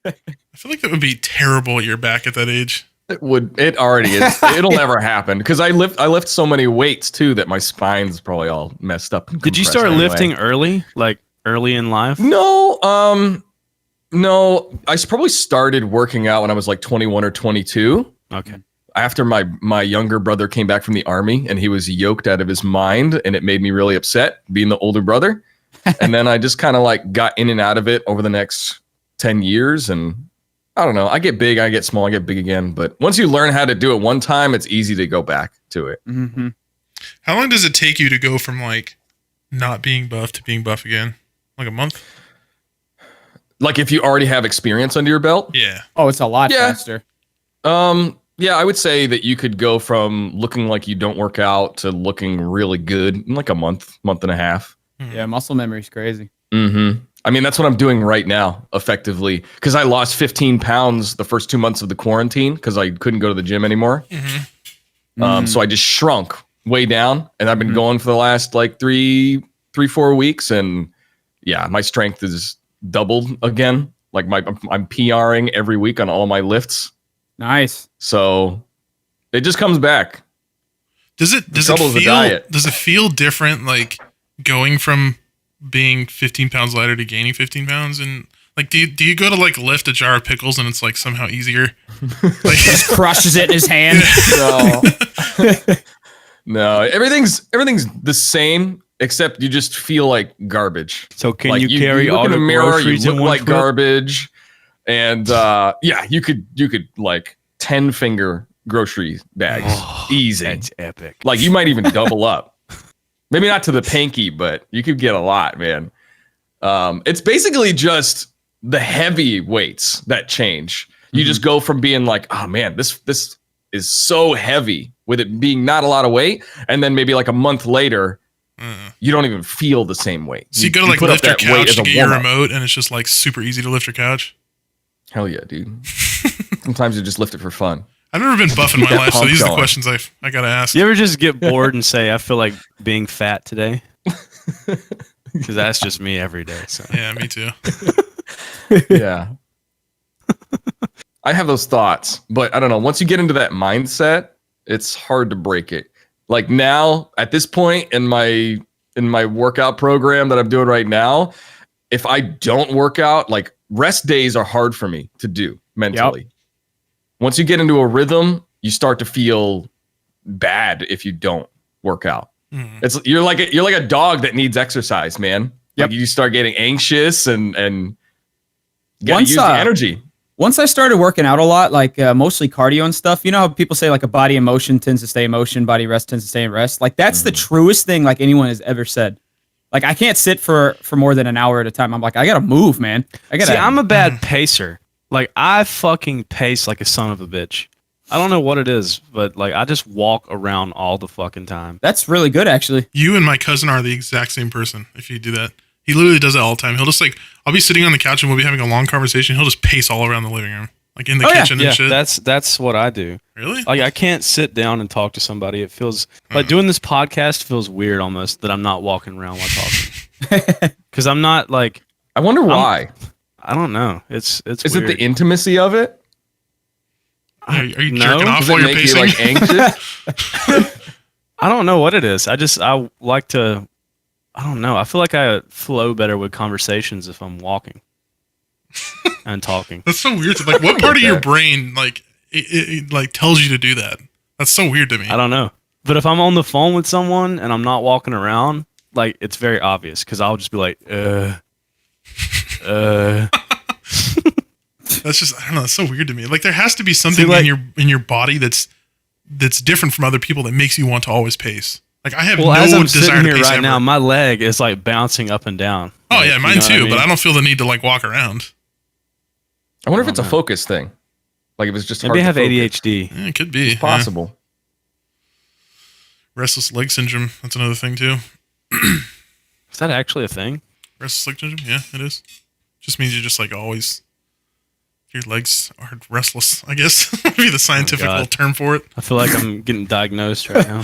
I feel like that would be terrible at your back at that age. It would. It already is. It'll never happen because I lift so many weights too that my spine's probably all messed up. Did you start lifting early, like early in life? No. No. I probably started working out when I was like 21 or 22. Okay. After my younger brother came back from the army and he was yoked out of his mind, and it made me really upset being the older brother. And then I just kind of like got in and out of it over the next 10 years. And I don't know, I get big, I get small, I get big again. But once you learn how to do it one time, it's easy to go back to it. Mm-hmm. How long does it take you to go from like not being buff to being buff again? Like a month? Like if you already have experience under your belt? Yeah. Oh, it's a lot faster. Yeah, I would say that you could go from looking like you don't work out to looking really good in like a month and a half. Yeah, muscle memory is crazy. Mm-hmm. I mean, that's what I'm doing right now, effectively, because I lost 15 pounds the first 2 months of the quarantine because I couldn't go to the gym anymore. Mm-hmm. So I just shrunk way down, and I've been going for the last like 4 weeks, and yeah, my strength is doubled again. Like I'm PRing every week on all my lifts. Nice. So it just comes back. Does it feel different, like going from being 15 pounds lighter to gaining 15 pounds? And like, do you go to like lift a jar of pickles and it's like somehow easier? Like, just crushes it in his hand. No, everything's the same, except you just feel like garbage. So can like you carry you look all in the the mirror, groceries you in look one like foot? garbage, and yeah, you could like 10 finger grocery bags, easy. That's epic. Like you might even double up. Maybe not to the pinky, but you could get a lot, man. It's basically just the heavy weights that change. You just go from being like, oh man, this is so heavy with it being not a lot of weight, and then maybe like a month later, you don't even feel the same weight. So you go to like lift your couch to get your remote, and it's just like super easy to lift your couch. Hell yeah, dude. Sometimes you just lift it for fun. I've never been buff in my life, so these are the questions I gotta ask. You ever just get bored and say, I feel like being fat today? Because that's just me every day. So. Yeah, me too. Yeah. I have those thoughts, but I don't know. Once you get into that mindset, it's hard to break it. Like now, at this point in my workout program that I'm doing right now, if I don't work out, like rest days are hard for me to do mentally. Yep. Once you get into a rhythm, you start to feel bad if you don't work out. You're like a dog that needs exercise, man. Yep. Like you start getting anxious and gotta use the energy. Once I started working out a lot, like mostly cardio and stuff, you know how people say like a body in motion tends to stay in motion, body rest tends to stay in rest. Like that's the truest thing like anyone has ever said. Like I can't sit for more than an hour at a time. I'm like, I gotta move, man. See, I'm a bad pacer. Like I fucking pace like a son of a bitch. I don't know what it is, but like I just walk around all the fucking time. That's really good, actually. You and my cousin are the exact same person. If you do that, he literally does that all the time. He'll just like, I'll be sitting on the couch and we'll be having a long conversation. He'll just pace all around the living room, like in the kitchen and shit. That's what I do. Really? Like I can't sit down and talk to somebody. It feels like doing this podcast feels weird almost that I'm not walking around while talking. Because I'm not like. I wonder why. I don't know. It's Is weird. it the intimacy of it? Are you jerking off while you're pacing? You, like, anxious? I don't know what it is. I like to. I don't know. I feel like I flow better with conversations if I'm walking and talking. That's so weird. Like, what part of your brain like it like tells you to do that? That's so weird to me. I don't know. But if I'm on the phone with someone and I'm not walking around, like it's very obvious because I'll just be like, That's just, I don't know. It's so weird to me. Like there has to be something in your body that's different from other people that makes you want to always pace. Like I have no as I'm desire sitting to here pace right ever. now, my leg is like bouncing up and down. Oh like, yeah, mine too. I mean? But I don't feel the need to like walk around. I wonder if it's a focus thing. Like if it's just maybe I have focus. ADHD. Yeah, it could be. It's possible. Restless leg syndrome. That's another thing too. Is that actually a thing? Restless leg syndrome. Yeah, it is. Just means you're just like always. Your legs are restless, I guess. Would be the scientific term for it. I feel like I'm getting diagnosed right now.